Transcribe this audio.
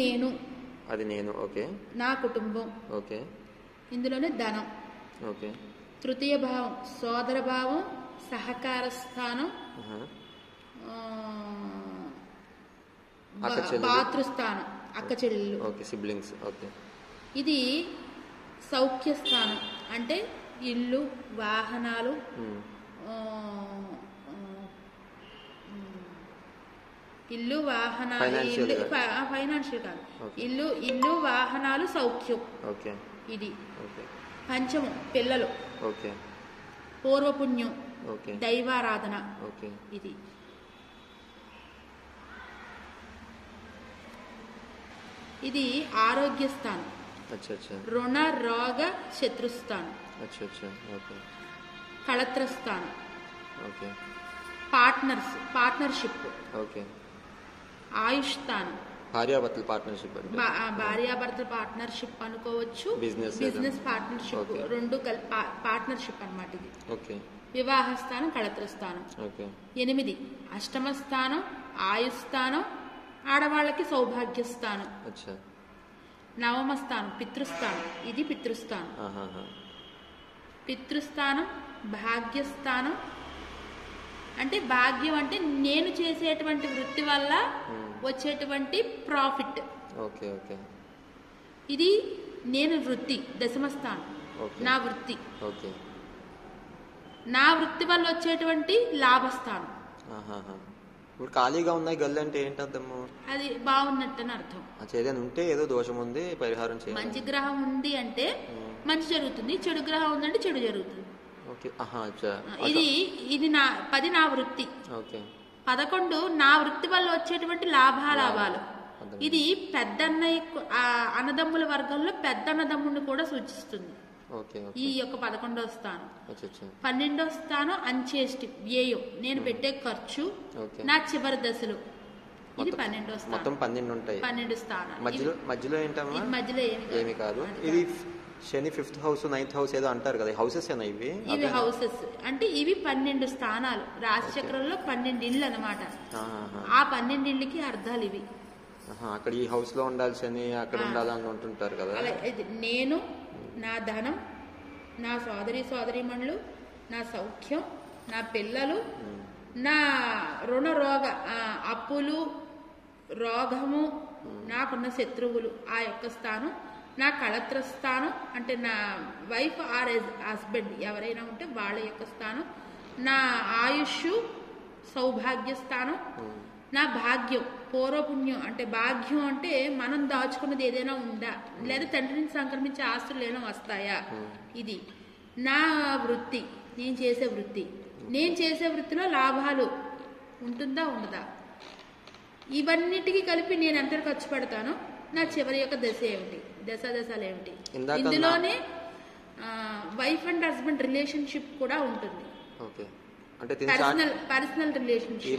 నేను, అది నేను. ఓకే. నా కుటుంబం. ఓకే. ఇందులోనే ధనం. ఓకే. తృతీయ భావం సోదర భావం, సహకార స్థానం, భాతృస్థానం, అక్క చెల్లెళ్ళు. ఓకే. సిబ్లింగ్స్. ఓకే. ఇది సౌఖ్య స్థానం అంటే ఇల్లు, వాహనాలు, ఇల్లు వాహనాలు, ఫైనాన్షియల్ కాదు, ఇల్లు వాహనాలు, సౌఖ్యం. ఓకే. ఇది పంచము పిల్లలు. ఓకే. పూర్వపుణ్యం. ఓకే. దైవారాధన. ఓకే. ఇది ఇది ఆరోగ్య స్థానం. రుణ రోగ శత్రుస్థానం. కళత్ర స్థానం. పార్ట్నర్షిప్. ఆయుష్ స్థానం. భార్యాభర్తల పార్ట్నర్షిప్. భార్యాభర్తల పార్ట్నర్షిప్ అనుకోవచ్చు, బిజినెస్ పార్ట్నర్షిప్, రెండు పార్ట్నర్షిప్ అన్నమాట ఇది. వివాహ స్థానం, కళత్ర స్థానం. 8 అష్టమ స్థానం, ఆయుష్ స్థానం, ఆడవాళ్ళకి సౌభాగ్య స్థానం. నవమ స్థానం పితృస్థానం. ఇది పితృస్థానం. పితృస్థానం భాగ్యస్థానం అంటే భాగ్యం అంటే నేను చేసేటువంటి వృత్తి వల్ల వచ్చేటువంటి ప్రాఫిట్. ఇది నేను వృత్తి. దశమ స్థానం నా వృత్తి. నా వృత్తి వల్ల వచ్చేటువంటి లాభస్థానం. ఇప్పుడు ఖాళీగా ఉన్నాయి గల్లు అంటే ఏంటర్థము? అది బాగున్నట్టని అర్థం. ఏదైనా ఉంటే ఏదో దోషం ఉంది, పరిహారం చేయాలి. మంచి గ్రహం ఉంది అంటే మంచి జరుగుతుంది, చెడు గ్రహం ఉందంటే చెడు జరుగుతుంది. ఇది నా 10 నా వృత్తి. 11 నా వృత్తి వల్ల వచ్చేటువంటి లాభాలు. ఇది పెద్ద అన్నదమ్ముల వర్గంలో పెద్ద అన్నదమ్ముడిని కూడా సూచిస్తుంది. ఈ యొక్క 11వ స్థానం. 12వ స్థానం అంచేష్టి వ్యయం, నేను పెట్టే ఖర్చు, నా చివరి దశలు. ఇది 12వ స్థానం. మొత్తం 12 ఉంటాయి. 12 స్థానాలు. మధ్యలో ఏంటమ్మా? మధ్యలో ఏమి కాదు. ఇది శని 5th హౌస్ 9th హౌస్ ఏదో అంటారు కదా, హౌసెస్ ఏనా ఇవి? ఇవి హౌసెస్ అంటే ఇవి 12 స్థానాలు. రాశి చక్రంలో 12 ఇళ్ళు అన్నమాట. ఆ 12 ఇళ్ళకి అర్థాలు ఇవి. అక్కడ ఈ హౌస్ లో ఉండాలి శని, అక్కడ ఉండాలని ఉంటుంటారు కదా. నేను, నా ధనం, నా సోదరీమణులు, నా సౌఖ్యం, నా పిల్లలు, నా రుణ రోగ అప్పులు, రోగము, నాకున్న శత్రువులు, ఆ యొక్క స్థానం. నా కళత్ర స్థానం అంటే నా వైఫ్ ఆర్ హస్బెండ్ ఎవరైనా ఉంటే వాళ్ళ యొక్క స్థానం. నా ఆయుష్ సౌభాగ్య స్థానం. నా భాగ్యం పూర్వపుణ్యం అంటే భాగ్యం అంటే మనం దాచుకున్నది ఏదైనా ఉందా, లేదా తండ్రి నుంచి సంక్రమించే ఆస్తులు ఏమైనా వస్తాయా. ఇది నా వృత్తి, నేను చేసే వృత్తిలో లాభాలు ఉంటుందా ఉండదా, ఇవన్నిటికీ కలిపి నేను ఎంత ఖర్చు పెడతానో, నా చివరి యొక్క దశ ఏమిటి, దశలు ఏమిటి. ఇందులోనే వైఫ్ అండ్ హస్బెండ్ రిలేషన్షిప్ కూడా ఉంటుంది. Personal relationship.